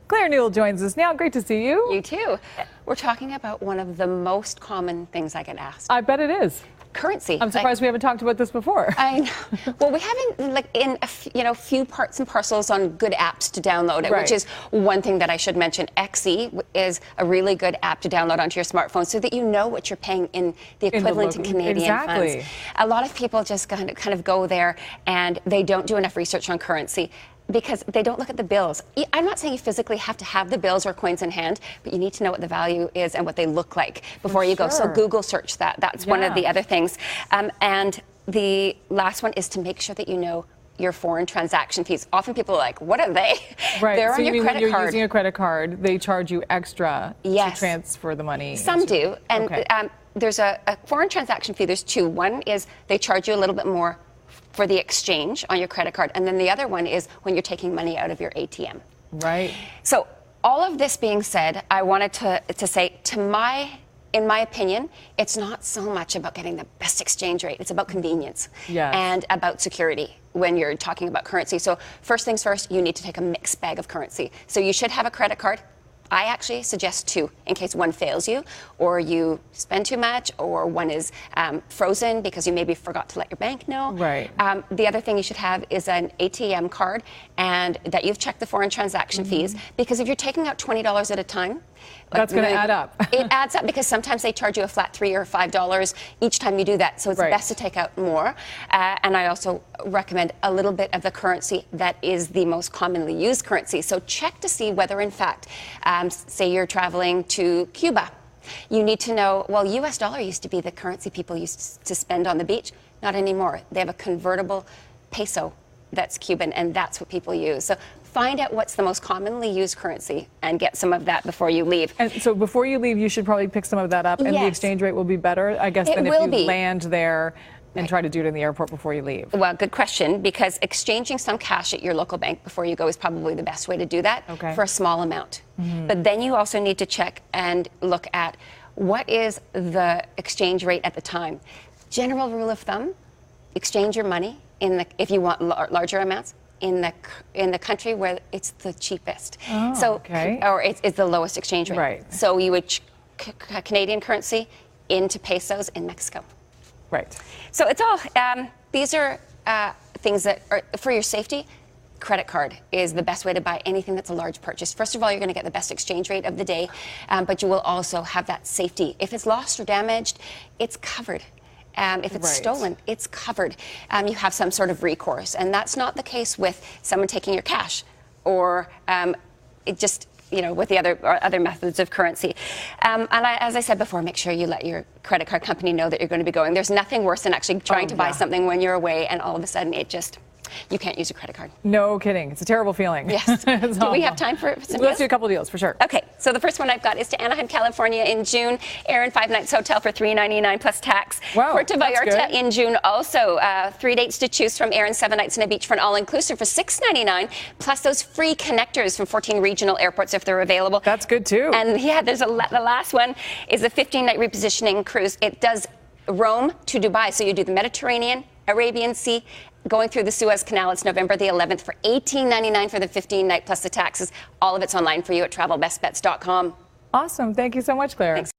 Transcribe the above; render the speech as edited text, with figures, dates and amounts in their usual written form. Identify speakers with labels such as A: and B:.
A: Claire Newell joins us now. Great to see you.
B: You too. We're talking about one of the most common things I get asked.
A: I bet it is.
B: Currency.
A: I'm surprised we haven't talked about this before.
B: I know. Well, we haven't, like, in few parts and parcels on good apps to download it,
A: Right.
B: which is one thing that I should mention. XE is a really good app to download onto your smartphone so that you know what you're paying in the equivalent in Canadian funds. A lot of people just kind of go there and they don't do enough research on currency, because they don't look at the bills. I'm not saying you physically have to have the bills or coins in hand, but you need to know what the value is and what they look like before you go. So Google search that. That's one of the other things. And the last one is to make sure that you know your foreign transaction fees. Often people are like, what are they?
A: Right.
B: They're
A: so
B: on your credit
A: when you're
B: card.
A: using a credit card, they charge you extra to transfer the money.
B: Some do. And there's a foreign transaction fee. There's two. One is they charge you a little bit more for the exchange on your credit card, and then the other one is when you're taking money out of your ATM.
A: Right.
B: So all of this being said, I wanted to say, in my opinion, it's not so much about getting the best exchange rate. It's about convenience and about security when you're talking about currency. So first things first, you need to take a mixed bag of currency. So you should have a credit card. I actually suggest two in case one fails you, or you spend too much, or one is frozen because you maybe forgot to let your bank know.
A: Right.
B: The other thing you should have is an ATM card, and that you've checked the foreign transaction fees, because if you're taking out $20 at a time,
A: that's going to add up.
B: It adds up, because sometimes they charge you a flat $3 or $5 each time you do that. So it's best to take out more. And I also recommend a little bit of the currency that is the most commonly used currency. So check to see whether, in fact, say you're traveling to Cuba. You need to know, well, US dollar used to be the currency people used to spend on the beach. Not anymore. They have a convertible peso that's Cuban, and that's what people use. So find out what's the most commonly used currency and get some of that before you leave.
A: And so before you leave, you should probably pick some of that up, and the exchange rate will be better, I guess, than if you land there and try to do it in the airport before you leave.
B: Well, good question, because exchanging some cash at your local bank before you go is probably the best way to do that for a small amount. But then you also need to check and look at what is the exchange rate at the time. General rule of thumb, exchange your money if you want larger amounts in the country where it's the cheapest. Or it's the lowest exchange rate.
A: Right.
B: So you would Canadian currency into pesos in Mexico.
A: Right.
B: So it's all, these are things that are for your safety. Credit card is the best way to buy anything that's a large purchase. First of all, you're going to get the best exchange rate of the day, but you will also have that safety. If it's lost or damaged, it's covered. If it's stolen, it's covered. You have some sort of recourse, and that's not the case with someone taking your cash or with the other methods of currency. As I said before, make sure you let your credit card company know that you're going to be going. There's nothing worse than actually trying to buy something when you're away, and all of a sudden you can't use a credit card.
A: No kidding. It's a terrible feeling.
B: Yes. Do we have time for some deals?
A: Let's do a couple deals for sure.
B: Okay. So the first one I've got is to Anaheim, California in June. Air and 5 nights hotel for $399 plus tax.
A: Wow,
B: Puerto Vallarta in June also. 3 dates to choose from. Air and 7 nights in a beachfront all-inclusive for $699, plus those free connectors from 14 regional airports if they're available.
A: That's good too.
B: And there's the last one is a 15-night repositioning cruise. It does Rome to Dubai. So you do the Mediterranean, Arabian Sea, going through the Suez Canal. It's November the 11th for $18.99 for the 15-night plus the taxes. All of it's online for you at travelbestbets.com.
A: Awesome. Thank you so much, Claire.
B: Thanks.